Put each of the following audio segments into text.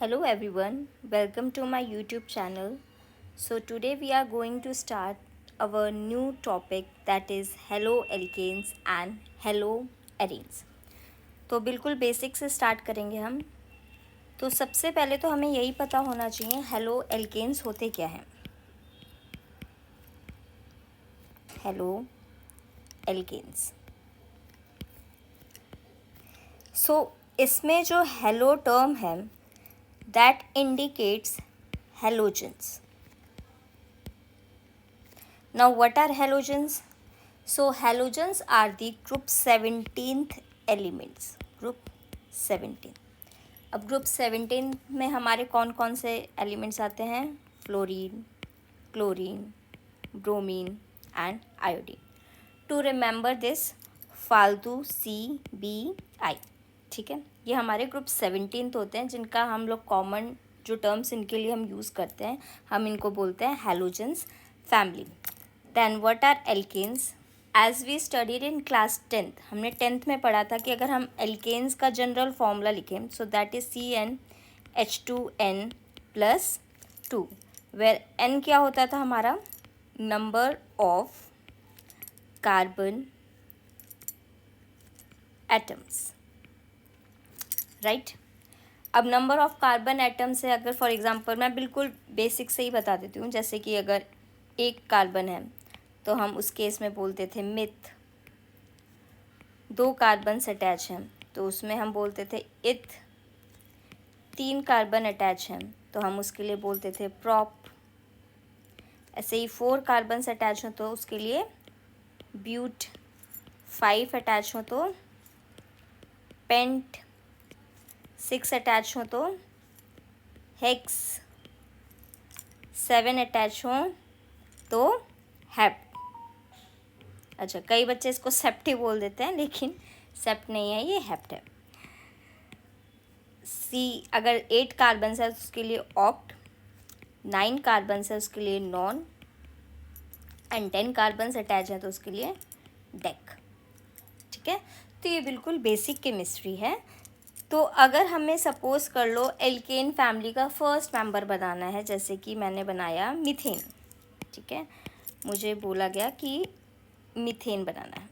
Hello everyone, welcome to my YouTube channel. So today we are going to start our new topic that is hello alkanes and hello arenes. तो बिल्कुल basic से start करेंगे हम. तो सबसे पहले तो हमें यही पता होना चाहिए हेलो एल्केन्स होते क्या हैं. Halo alkanes. सो इसमें जो हेलो टर्म है that indicates halogens. Now what are halogens? So halogens are the group 17th elements. Group 17. अब ग्रुप 17 में हमारे कौन कौन से एलिमेंट्स आते हैं? Fluorine, chlorine, bromine and iodine. To remember this फालतू CBI. ठीक है, ये हमारे ग्रुप 17 होते हैं जिनका हम लोग कॉमन जो टर्म्स इनके लिए हम यूज़ करते हैं हम इनको बोलते हैं halogens family. Then what are alkanes? As we studied in class 10th, हमने 10th में पढ़ा था कि अगर हम एल्केन्स का जनरल फॉर्मूला लिखें so that is CnH2n+2, where n क्या होता था हमारा? Number of carbon atoms. Right. अब नंबर ऑफ कार्बन एटम से अगर फॉर एग्जांपल मैं बिल्कुल बेसिक से ही बता देती हूँ, जैसे कि अगर एक कार्बन है तो हम उस केस में बोलते थे मिथ. दो कार्बन अटैच हैं तो उसमें हम बोलते थे इथ. तीन कार्बन अटैच हैं तो हम उसके लिए बोलते थे प्रॉप. ऐसे ही 4 कार्बन अटैच हो तो उसके लिए ब्यूट. 5 अटैच हो तो पेंट. 6 अटैच हो तो हेक्स. 7 अटैच हो तो हेप्ट. अच्छा, कई बच्चे इसको सेप्ट ही बोल देते हैं लेकिन सेप्ट नहीं है, ये हेप्ट है. अगर 8 कार्बन है तो उसके लिए ऑक्ट. 9 कार्बन है उसके लिए नॉन एंड 10 कार्बन अटैच है तो उसके लिए डेक. ठीक है, तो ये बिल्कुल बेसिक केमिस्ट्री है. तो अगर हमें सपोज कर लो एल्केन फैमिली का फर्स्ट मेंबर बनाना है, जैसे कि मैंने बनाया मीथेन. ठीक है, मुझे बोला गया कि मीथेन बनाना है.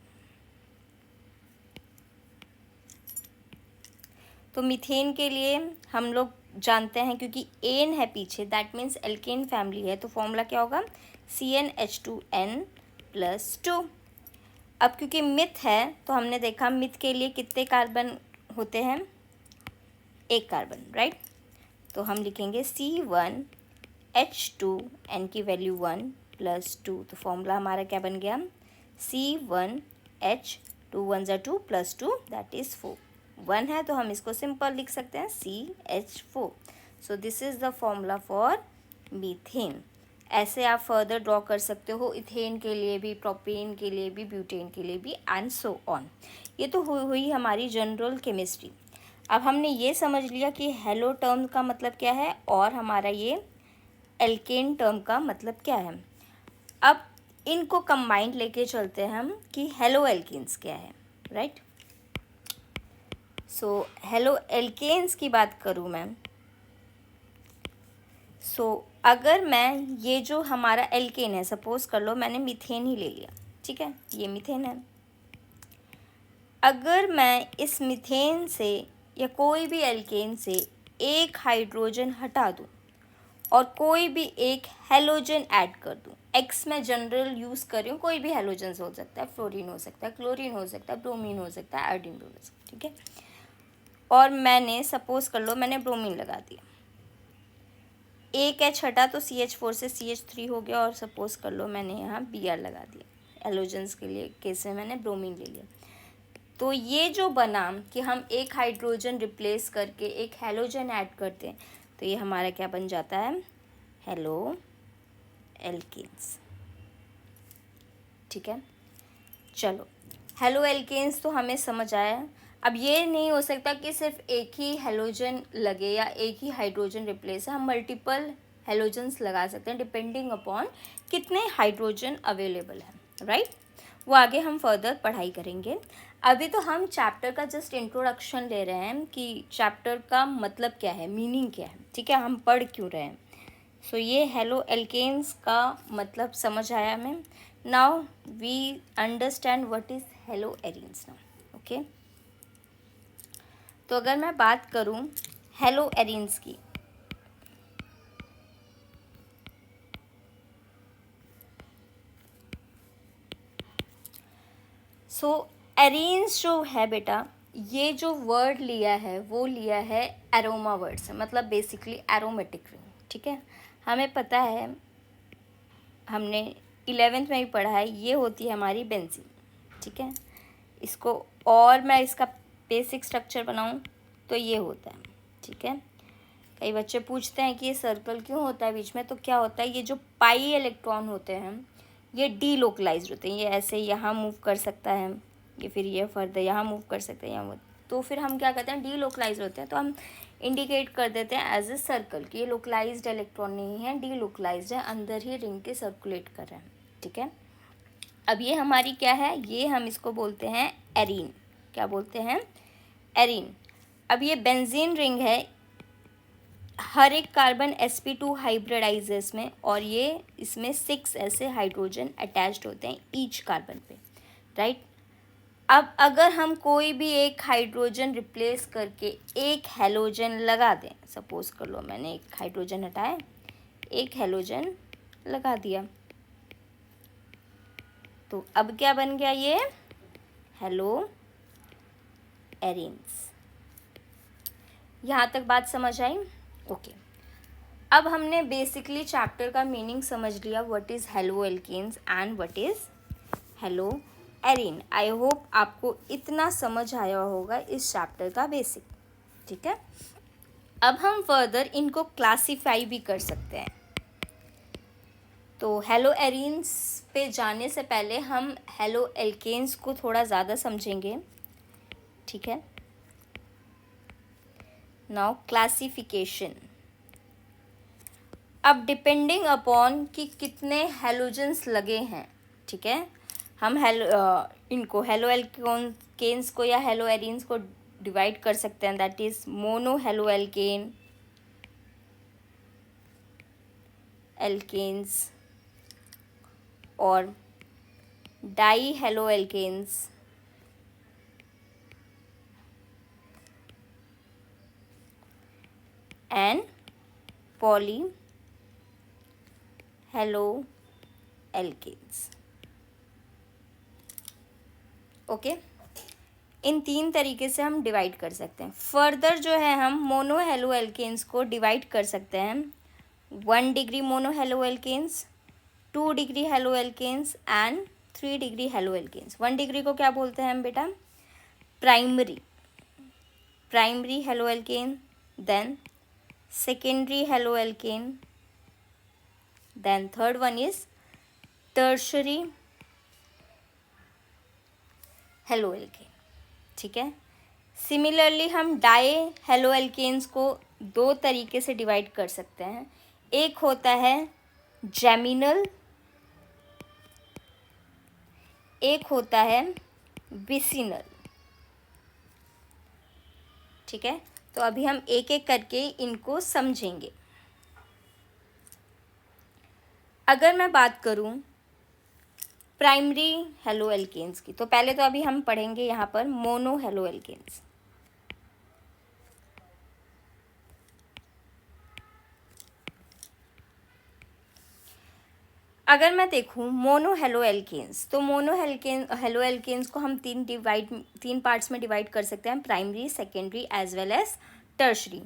तो मीथेन के लिए हम लोग जानते हैं क्योंकि एन है पीछे, दैट मीन्स एल्केन फैमिली है, तो फॉर्मूला क्या होगा? CnH2n+2. अब क्योंकि मिथ है तो हमने देखा मिथ के लिए कितने कार्बन होते हैं? एक कार्बन. राइट. तो हम लिखेंगे C1H2, n की वैल्यू 1+2. तो फॉर्मूला हमारा क्या बन गया? C1H2 1 + 2 +2 that is 4. 1 है तो हम इसको सिंपल लिख सकते हैं CH4. So this is the formula for methane. ऐसे आप फर्दर ड्रॉ कर सकते हो इथेन के लिए भी, प्रोपेन के लिए भी, ब्यूटेन के लिए भी एंड सो ऑन. ये तो हुई हमारी जनरल केमिस्ट्री. अब हमने ये समझ लिया कि हेलो टर्म का मतलब क्या है और हमारा ये एल्केन टर्म का मतलब क्या है. अब इनको कंबाइंड लेके चलते हैं हम कि हेलो एल्केन्स क्या है. राइट. सो हेलो एल्केन्स की बात करूँ मैं, सो अगर मैं ये जो हमारा एल्केन है, सपोज कर लो मैंने मीथेन ही ले लिया. ठीक है, ये मीथेन है. अगर मैं इस मीथेन से या कोई भी एल्केन से एक हाइड्रोजन हटा दूं और कोई भी एक हेलोजन ऐड कर दूं, एक्स में जनरल यूज़ कर रही हूँ, कोई भी हेलोजन हो सकता है, फ्लोरीन हो सकता है, क्लोरीन हो सकता है, ब्रोमीन हो सकता है, आयोडीन भी हो सकता है. ठीक है, और मैंने सपोज कर लो मैंने ब्रोमीन लगा दिया, एक H हटा तो CH4 से CH3 हो गया, और सपोज कर लो मैंने यहाँ Br लगा दिया. हेलोजन्स के लिए केस में मैंने ब्रोमीन ले लिया. तो ये जो बना कि हम एक हाइड्रोजन रिप्लेस करके एक हेलोजन ऐड करते हैं, तो ये हमारा क्या बन जाता है? Halo alkanes. ठीक है, चलो हेलो एल्केन्स तो हमें समझ आया. अब ये नहीं हो सकता कि सिर्फ एक ही हेलोजन लगे या एक ही हाइड्रोजन रिप्लेस है, हम मल्टीपल हेलोजन्स लगा सकते हैं डिपेंडिंग अपॉन कितने हाइड्रोजन अवेलेबल हैं. राइट. वो आगे हम फर्दर पढ़ाई करेंगे. अभी तो हम चैप्टर का जस्ट इंट्रोडक्शन ले रहे हैं कि चैप्टर का मतलब क्या है, मीनिंग क्या है, ठीक है, हम पढ़ क्यों रहे हैं। सो ये हेलो एल्केन्स का मतलब समझ आया हमें। Now we understand what is halo arenes now. Okay, तो अगर मैं बात करूं हेलो एरीन्स की, सो एरीन्स जो है बेटा, ये जो वर्ड लिया है वो लिया है एरोमा वर्ड से, मतलब बेसिकली एरोमेटिक रिंग, ठीक है। हमें पता है, हमने 11th में भी पढ़ा है, ये होती है हमारी बेंजीन, ठीक है। इसको और मैं इसका बेसिक स्ट्रक्चर बनाऊं तो ये होता है, ठीक है। कई बच्चे पूछते हैं कि ये सर्कल क्यों होता है बीच में, तो क्या होता है, ये जो पाई इलेक्ट्रॉन होते हैं ये डीलोकलाइज्ड होते हैं, ये ऐसे यहाँ मूव कर सकता है, ये फिर ये फर्दर यहाँ मूव कर सकते हैं यहाँ, तो फिर हम क्या कहते हैं, डीलोकलाइज्ड होते हैं, तो हम इंडिकेट कर देते हैं एज ए सर्कल कि ये लोकलाइज्ड इलेक्ट्रॉन नहीं है, डीलोकलाइज्ड है, अंदर ही रिंग के सर्कुलेट कर रहे हैं, ठीक है। अब ये हमारी क्या है, ये हम इसको बोलते हैं एरीन। क्या बोलते हैं, एरीन। अब ये बेंजीन रिंग है, हर एक कार्बन sp2 हाइब्रिडाइजेस में, और ये इसमें 6 ऐसे हाइड्रोजन अटैच्ड होते हैं ईच कार्बन पे, राइट। अब अगर हम कोई भी एक हाइड्रोजन रिप्लेस करके एक हेलोजन लगा दें, सपोज कर लो मैंने एक हाइड्रोजन हटाया, एक हेलोजन लगा दिया, तो अब क्या बन गया, ये हेलो एरीन्स। यहाँ तक बात समझ आई? ओके, अब हमने बेसिकली चैप्टर का मीनिंग समझ लिया, what is halo alkanes and what is halo arene. I hope आपको इतना समझ आया होगा इस चैप्टर का बेसिक, ठीक है। अब हम फर्दर इनको क्लासीफाई भी कर सकते हैं। तो हेलो एरीन्स पे जाने से पहले हम हेलो एल्केन्स को थोड़ा ज़्यादा समझेंगे, ठीक है। Now classification. अब डिपेंडिंग अपॉन कि कितने हेलोजेंस लगे हैं, ठीक है, हम इनको हेलो एल्केन्स को या हेलो एरीन्स को डिवाइड कर सकते हैं, that is mono halo alkane, alkanes, और di halo alkanes, and poly halo alkanes. Okay, इन 3 तरीके से हम डिवाइड कर सकते हैं। फर्दर जो है हम मोनो हेलो एल्केन्स को डिवाइड कर सकते हैं 1 degree mono halo alkanes, 2 degree halo alkanes and 3 degree halo alkanes. 1 degree को क्या बोलते हैं हम बेटा, primary halo alkane, then secondary halo alkane, then third one is tertiary halo alkane, ठीक है। सिमिलरली हम डाई हेलो एल्केन्स को 2 तरीके से डिवाइड कर सकते हैं। एक होता है जेमिनल, एक होता है विसिनल, ठीक है। तो अभी हम एक एक करके इनको समझेंगे। अगर मैं बात करूं प्राइमरी हेलो एल्केन्स की, तो पहले तो अभी हम पढ़ेंगे यहाँ पर मोनो हेलो एल्केन्स। अगर मैं देखूं मोनो हेलो एल्केन्स, तो मोनो हेलो एल्केन्स को हम 3 पार्ट्स में डिवाइड कर सकते हैं, primary, secondary as well as tertiary.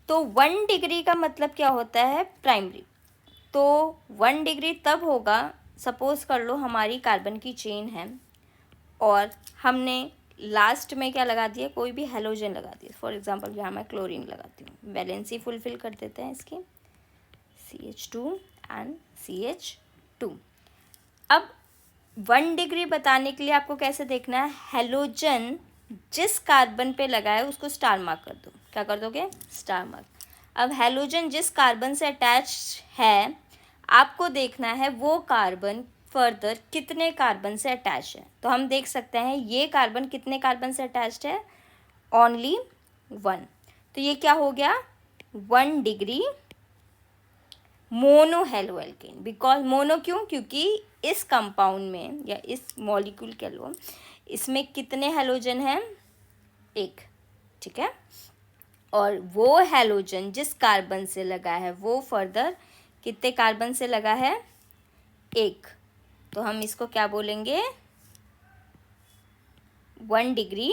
तो 1 डिग्री का मतलब क्या होता है, प्राइमरी। तो 1 डिग्री तब होगा, सपोज कर लो हमारी कार्बन की चेन है और हमने लास्ट में क्या लगा दिया, कोई भी हेलोजन लगा दिया। फॉर एग्जांपल यहाँ मैं क्लोरीन लगाती हूँ, वैलेंसी फुलफिल कर देते हैं इसकी, CH2 एंड CH2। अब 1 डिग्री बताने के लिए आपको कैसे देखना है, हेलोजन जिस कार्बन पे लगा है उसको स्टार मार्क कर दो। क्या कर दोगे, स्टार मार्क। अब हेलोजन जिस कार्बन से अटैच है, आपको देखना है वो कार्बन फर्दर कितने कार्बन से अटैच है। तो हम देख सकते हैं ये कार्बन कितने कार्बन से अटैच्ड है, ओनली 1। तो ये क्या हो गया, 1 degree mono halo alkene. Because mono क्यों, क्योंकि इस कंपाउंड में या इस मॉलिक्यूल कह लो, इसमें कितने हेलोजन हैं, 1, ठीक है। और वो हेलोजन जिस कार्बन से लगा है वो फर्दर कितने कार्बन से लगा है, 1। तो हम इसको क्या बोलेंगे, 1 degree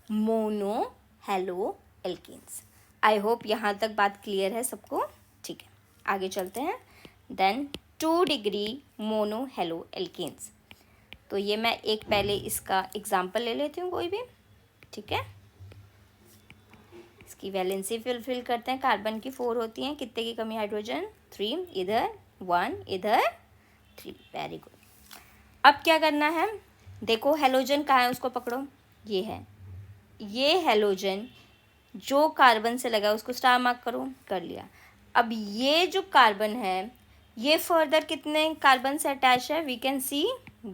mono halo alkanes. I hope यहाँ तक बात क्लियर है सबको, ठीक है। आगे चलते हैं। Then 2 degree mono halo alkanes. तो ये मैं एक पहले इसका एग्जाम्पल ले लेती हूँ कोई भी, ठीक है। इसकी वैलेंसी फिल करते हैं। कार्बन की 4 होती हैं, कितने की कमी, हाइड्रोजन 3, इधर 1, इधर 3, वेरी गुड। अब क्या करना है, देखो हेलोजन कहाँ है उसको पकड़ो, ये है। ये हेलोजन जो कार्बन से लगा उसको स्टार मार्क करो, कर लिया। अब ये जो कार्बन है ये फर्दर कितने कार्बन से अटैच है, वी कैन सी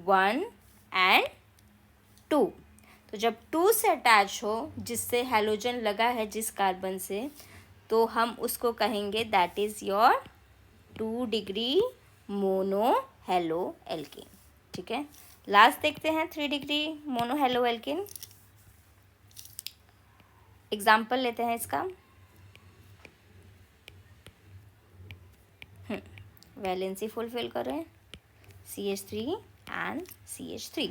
1 एंड 2। तो जब 2 से अटैच हो, जिससे हेलोजन लगा है जिस कार्बन से, तो हम उसको कहेंगे that is your 2 degree mono halo alkane, ठीक है। लास्ट देखते हैं 3 degree mono halo alkane. Example लेते हैं इसका। वैलेंसी फुलफिल करें, CH3 and CH3।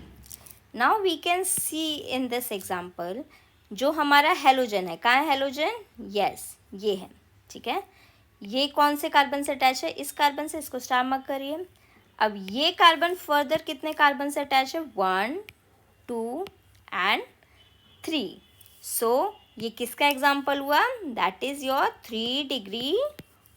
Now we can see in this example जो हमारा हेलोजन है, कहाँ है हेलोजन, यस ये है, ठीक है। ये कौन से कार्बन से अटैच है, इस कार्बन से, इसको स्टार मार्क करिए। अब ये कार्बन फर्दर कितने कार्बन से अटैच है, 1, 2 एंड 3। सो ये किसका एग्जाम्पल हुआ, that is your 3 degree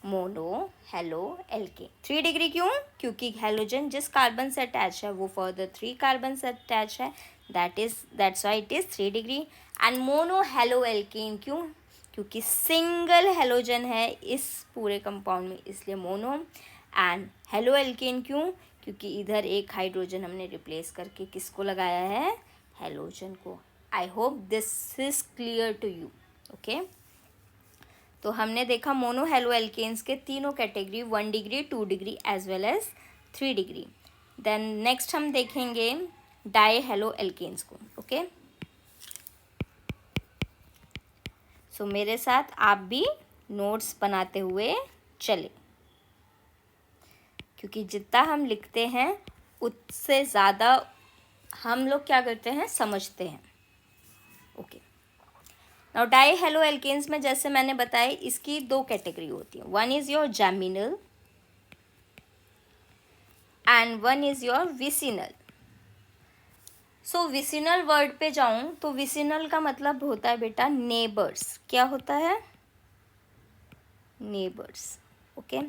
mono halo alkene. 3 degree क्यों, क्योंकि हेलोजन जिस कार्बन से अटैच है वो फर्दर 3 कार्बन से अटैच है, that's why it is 3 degree. And mono halo alkene क्यों, क्योंकि सिंगल हेलोजन है इस पूरे कंपाउंड में, इसलिए मोनो। एंड हेलो एल्केन क्यों, क्योंकि इधर एक हाइड्रोजन हमने रिप्लेस करके किसको लगाया है, हेलोजन को। I hope this is clear to you, okay. तो हमने देखा मोनो हेलो एल्केन्स के तीनों category, 1 degree, 2 degree as well as 3 degree. Then next हम देखेंगे डाई हेलो एल्केन्स को, ओके। सो मेरे साथ आप भी नोट्स बनाते हुए चले, क्योंकि जितना हम लिखते हैं उससे ज़्यादा हम लोग क्या करते हैं, समझते हैं, okay. Now di halo alkanes में जैसे मैंने बताया इसकी 2 कैटेगरी होती है, 1 is your geminal and 1 is your vicinal. So vicinal word पे जाऊं तो विसिनल का मतलब होता है बेटा नेबर्स। क्या होता है, नेबर्स, ओके।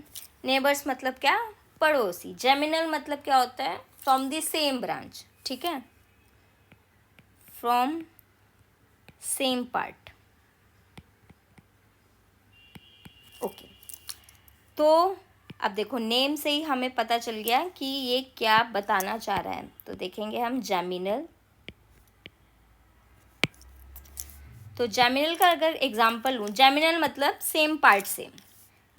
नेबर्स मतलब क्या, पड़ोसी। जैमिनल मतलब क्या होता है, फ्रॉम द सेम ब्रांच, ठीक है, फ्रॉम सेम पार्ट, ओके। तो अब देखो नेम से ही हमें पता चल गया कि ये क्या बताना चाह रहा है। तो देखेंगे हम जैमिनल। तो जैमिनल का अगर एग्जाम्पल लूँ, जैमिनल मतलब सेम पार्ट से।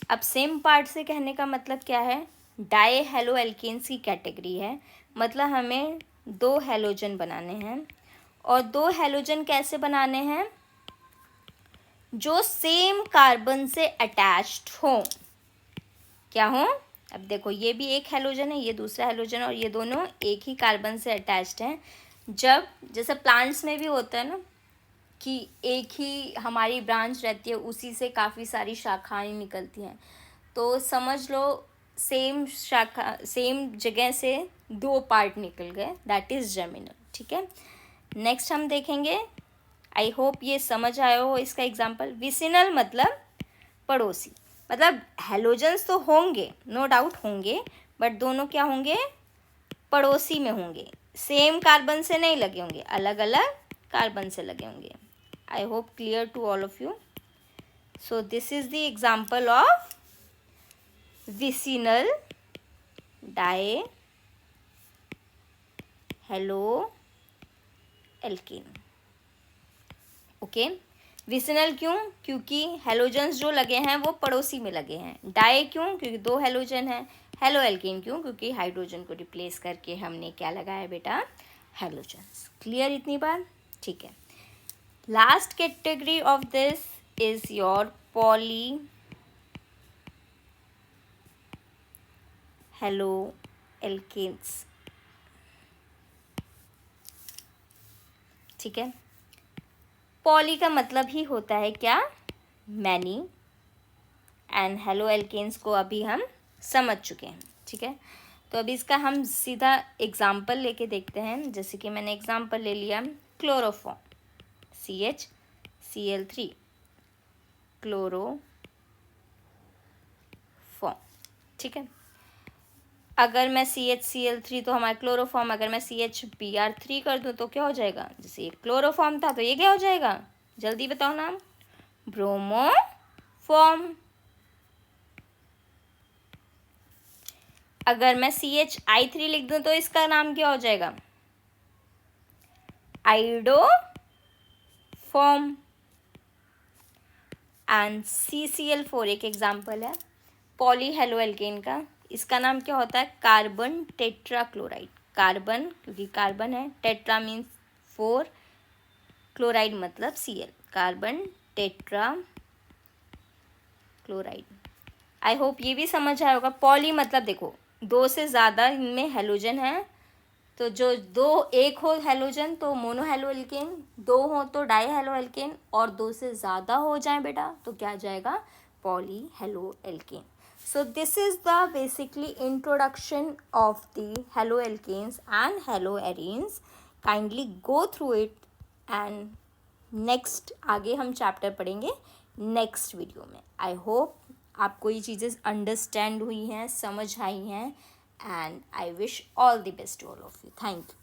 अब सेम पार्ट से कहने का मतलब क्या है, डाई हेलो एल्केन्स की कैटेगरी है, मतलब हमें 2 हेलोजन बनाने हैं। और 2 हेलोजन कैसे बनाने हैं, जो सेम कार्बन से अटैच्ड हों। क्या हों, अब देखो ये भी एक हेलोजन है, ये दूसरा हेलोजन, और ये दोनों एक ही कार्बन से अटैच्ड हैं। जब जैसे प्लांट्स में भी होता है ना कि एक ही हमारी ब्रांच रहती है, उसी से काफ़ी सारी शाखाएं निकलती हैं, तो समझ लो सेम शाखा, सेम जगह से 2 पार्ट निकल गए, दैट इज़ जैमिनल, ठीक है। नेक्स्ट हम देखेंगे, आई होप ये समझ आया हो इसका एग्जाम्पल। विसिनल मतलब पड़ोसी, मतलब हेलोजन्स तो होंगे, नो डाउट होंगे, बट दोनों क्या होंगे, पड़ोसी में होंगे, सेम कार्बन से नहीं लगे होंगे, अलग अलग कार्बन से लगे होंगे। I hope clear to all of you. So this is the example of vicinal di halo alkane. Okay, vicinal क्यों? क्योंकि हेलोजन्स जो लगे हैं वो पड़ोसी में लगे हैं। डाई क्यों? क्योंकि दो हेलोजन हैं। हेलो एल्केन क्यों? क्योंकि हाइड्रोजन को रिप्लेस करके हमने क्या लगाया बेटा? हेलोजन्स। क्लियर इतनी बात? ठीक है। Last category of this is your poly halo alkanes. ठीक है, पॉली का मतलब ही होता है क्या? मैनी। एंड हेलो एल्केन्स को अभी हम समझ चुके हैं। ठीक है, तो अभी इसका हम सीधा एग्जाम्पल लेके देखते हैं। जैसे कि मैंने एग्जाम्पल ले लिया क्लोरोफॉर्म, CHCl3 क्लोरोफॉर्म। ठीक है, अगर मैं CHCl3 तो हमारा क्लोरोफॉर्म, अगर मैं CHBr3 कर दूं तो क्या हो जाएगा? जैसे ये क्लोरोफॉर्म था तो ये क्या हो जाएगा? जल्दी बताओ नाम। ब्रोमोफॉर्म। अगर मैं CHI3 लिख दूं तो इसका नाम क्या हो जाएगा? आइडोफॉर्म। एंड CCl4 एक एग्जाम्पल है पॉली हेलो एल्केन का। इसका नाम क्या होता है? Carbon tetrachloride. कार्बन क्योंकि कार्बन है, टेट्रा मीन्स 4, क्लोराइड मतलब Cl, carbon tetra chloride. I hope ये भी समझ आया होगा। पॉली मतलब देखो दो से ज़्यादा इनमें हेलोजन है, तो जो दो एक हो हेलोजन तो मोनो हेलो एल्केन, दो हो तो डाई हेलो एल्केन, और दो से ज़्यादा हो जाए बेटा तो क्या आ जाएगा? Poly halo alkane. So this is the basically introduction of the haloalkanes and haloarenes. Kindly go through it and next आगे हम चैप्टर पढ़ेंगे नेक्स्ट वीडियो में। आई होप आपको ये चीज़ें अंडरस्टैंड हुई हैं, समझ आई हैं, and I wish all the best to all of you. Thank you.